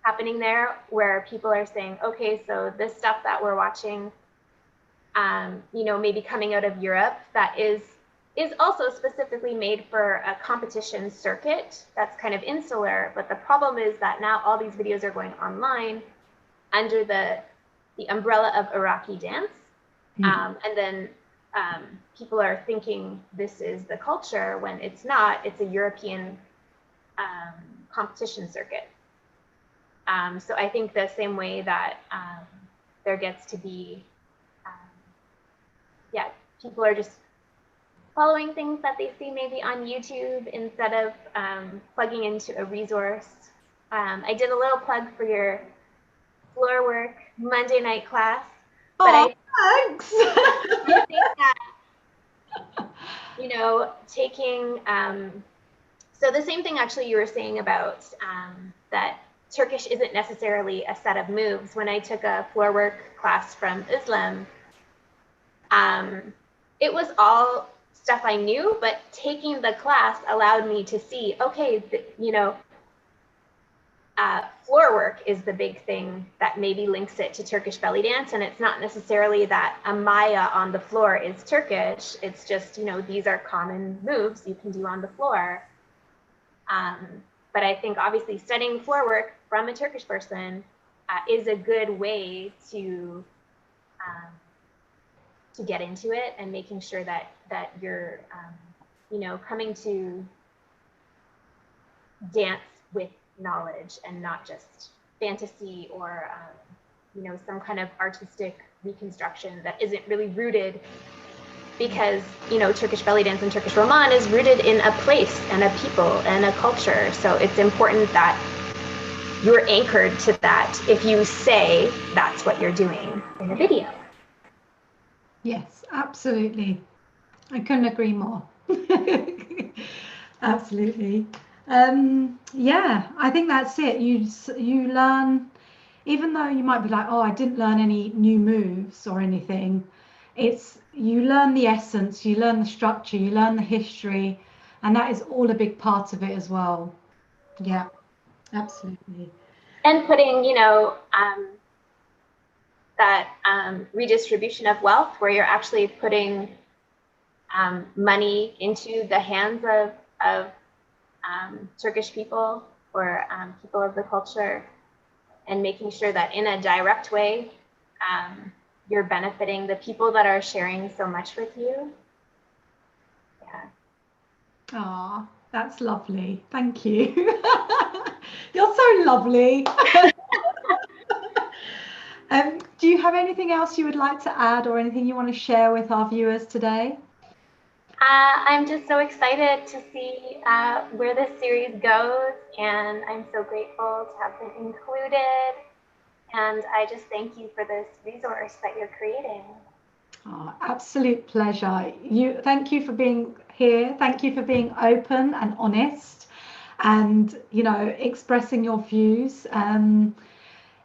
happening there where people are saying, okay, so this stuff that we're watching, you know, maybe coming out of Europe that is also specifically made for a competition circuit that's kind of insular. But the problem is that now all these videos are going online under the umbrella of Iraqi dance. And then people are thinking this is the culture when it's not. It's a European competition circuit. So I think the same way that there gets to be, yeah, people are just following things that they see maybe on YouTube instead of plugging into a resource. I did a little plug for your floor work Monday night class. But thanks. I think that, you know, taking, so the same thing actually you were saying about that Turkish isn't necessarily a set of moves. When I took a floor work class from Islam, it was all stuff I knew, but taking the class allowed me to see, okay, you know, floor work is the big thing that maybe links it to Turkish belly dance. And it's not necessarily that a Maya on the floor is Turkish. It's just, you know, these are common moves you can do on the floor. But I think obviously studying floor work from a Turkish person is a good way to to get into it, and making sure that you're coming to dance with knowledge and not just fantasy or some kind of artistic reconstruction that isn't really rooted, because Turkish belly dance and Turkish Roman is rooted in a place and a people and a culture. So it's important that you're anchored to that if you say that's what you're doing in a video. Yes, absolutely. I couldn't agree more. Absolutely. Yeah, I think that's it. You learn, even though you might be like, oh, I didn't learn any new moves or anything. You learn the essence, you learn the structure, you learn the history, and that is all a big part of it as well. Yeah, absolutely. And putting, that redistribution of wealth, where you're actually putting money into the hands of Turkish people or people of the culture, and making sure that in a direct way, you're benefiting the people that are sharing so much with you. Yeah. Ah, that's lovely. Thank you. You're so lovely. Do you have anything else you would like to add, or anything you want to share with our viewers today? I'm just so excited to see where this series goes, and I'm so grateful to have been included. And I just thank you for this resource that you're creating. Oh, absolute pleasure. Thank you for being here. Thank you for being open and honest, and expressing your views.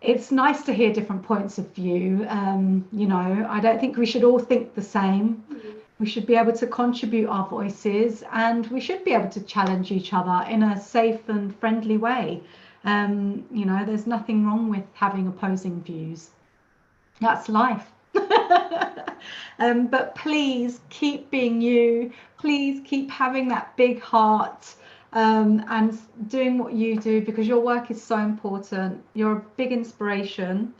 It's nice to hear different points of view. I don't think we should all think the same. We should be able to contribute our voices, and we should be able to challenge each other in a safe and friendly way. There's nothing wrong with having opposing views. That's life. But please keep being you. Please keep having that big heart, and doing what you do, because your work is so important. You're a big inspiration.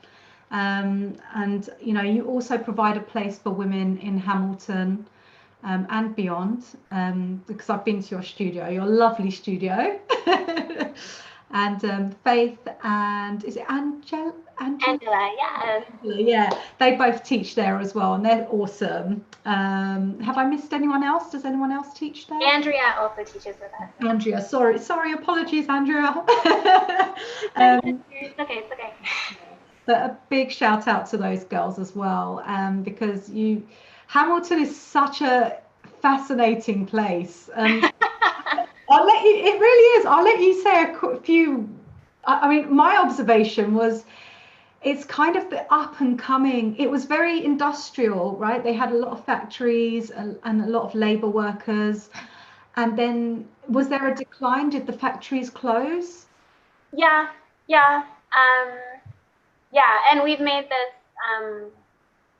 And you also provide a place for women in Hamilton, and beyond, because I've been to your studio, your lovely studio. And Faith and, is it Angela? Yes. Yeah, they both teach there as well, and they're awesome. Have I missed anyone else? Does anyone else teach there? Andrea also teaches with us. Andrea, sorry, apologies, Andrea. It's okay. But a big shout out to those girls as well, because Hamilton is such a fascinating place. It really is. I'll let you say a few. I mean, my observation was, it's kind of the up and coming. It was very industrial, right? They had a lot of factories and a lot of labor workers. And then was there a decline? Did the factories close? Yeah. And we've made this,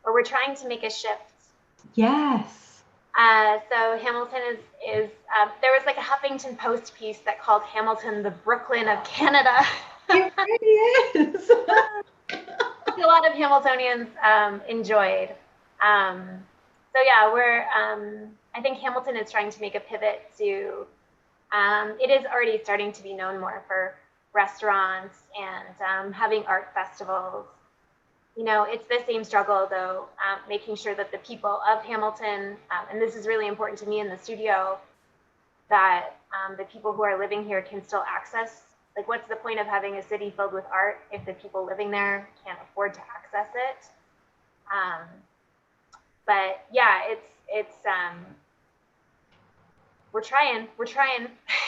or we're trying to make a shift. Yes. So Hamilton is there was like a Huffington Post piece that called Hamilton the Brooklyn of Canada. It really is. A lot of Hamiltonians enjoyed. So yeah, I think Hamilton is trying to make a pivot to, it is already starting to be known more for restaurants and having art festivals. It's the same struggle though, making sure that the people of Hamilton, and this is really important to me in the studio, that the people who are living here can still access. Like, what's the point of having a city filled with art if the people living there can't afford to access it? But yeah, it's we're trying.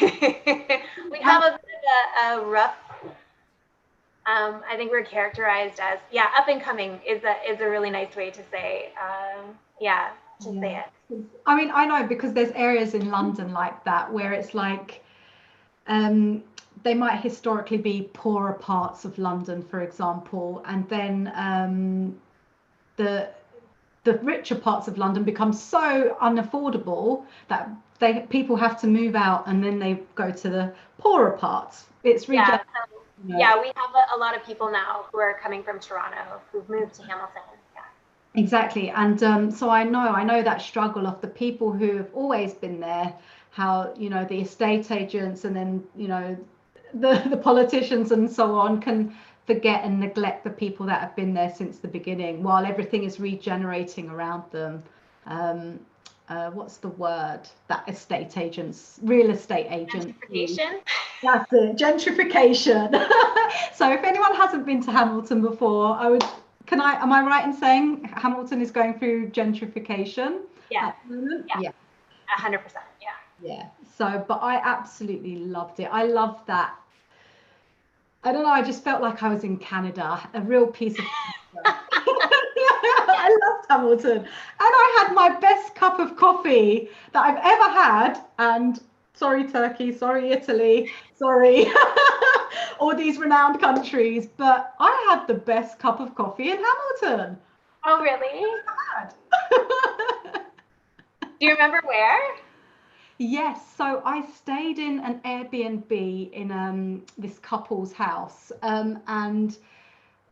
We have a bit of a rough. I think we're characterized as, up and coming is a really nice way to say, say it. I mean, I know, because there's areas in London like that where it's like, they might historically be poorer parts of London, for example, and then the richer parts of London become so unaffordable that people have to move out, and then they go to the poorer parts. It's really we have a lot of people now who are coming from Toronto who've moved to Hamilton. Exactly. And so I know that struggle of the people who have always been there, how, the estate agents and then, the politicians and so on can forget and neglect the people that have been there since the beginning while everything is regenerating around them. Um, what's the word that real estate agents use? Gentrification. That's it, gentrification. So if anyone hasn't been to Hamilton before, am I right in saying Hamilton is going through gentrification Yeah, at the moment? yeah, Yeah. 100%. Yeah. Yeah. So, but I absolutely loved it. I loved that. I don't know, I just felt like I was in Canada, a real piece of Canada. I loved Hamilton. And I had my best cup of coffee that I've ever had. And sorry, Turkey, sorry, Italy, sorry, all these renowned countries. But I had the best cup of coffee in Hamilton. Oh, really? Had. Do you remember where? Yes, so I stayed in an Airbnb in this couple's house. And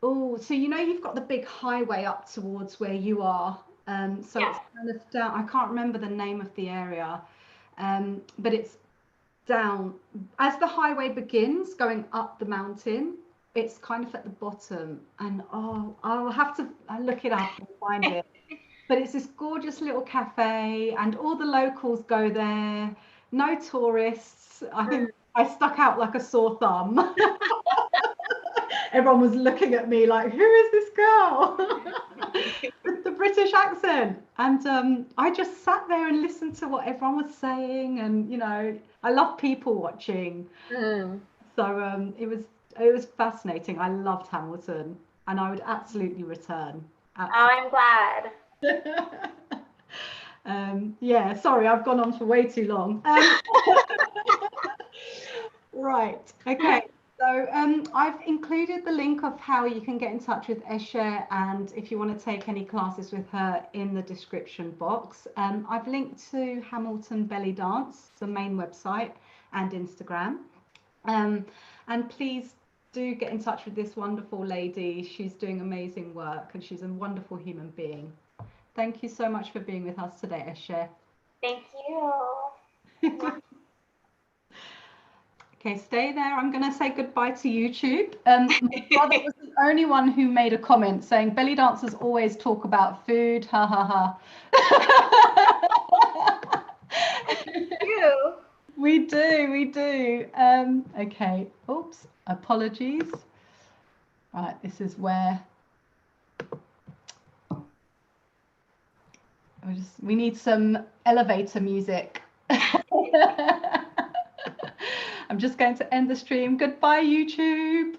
oh, so you've got the big highway up towards where you are. So Yeah. it's kind of down. I can't remember the name of the area, but it's down as the highway begins going up the mountain. It's kind of at the bottom, and oh, I'll have to look it up and find it. But it's this gorgeous little cafe, and all the locals go there. No tourists. I think I stuck out like a sore thumb. Everyone was looking at me like, who is this girl with the British accent? And I just sat there and listened to what everyone was saying. And I love people watching. So it was fascinating. I loved Hamilton, and I would absolutely return. Oh, I'm glad. Yeah, sorry, I've gone on for way too long. Right, okay. So I've included the link of how you can get in touch with Eshe, and if you want to take any classes with her in the description box. I've linked to Hamilton Bellydance, the main website, and Instagram. And please do get in touch with this wonderful lady. She's doing amazing work and she's a wonderful human being. Thank you so much for being with us today, Eshe. Thank you. Okay, stay there. I'm going to say goodbye to YouTube. My brother was the only one who made a comment saying belly dancers always talk about food. Ha ha ha. You. We do. Okay. Oops. Apologies. Right. This is where we need some elevator music. I'm just going to end the stream. Goodbye, YouTube.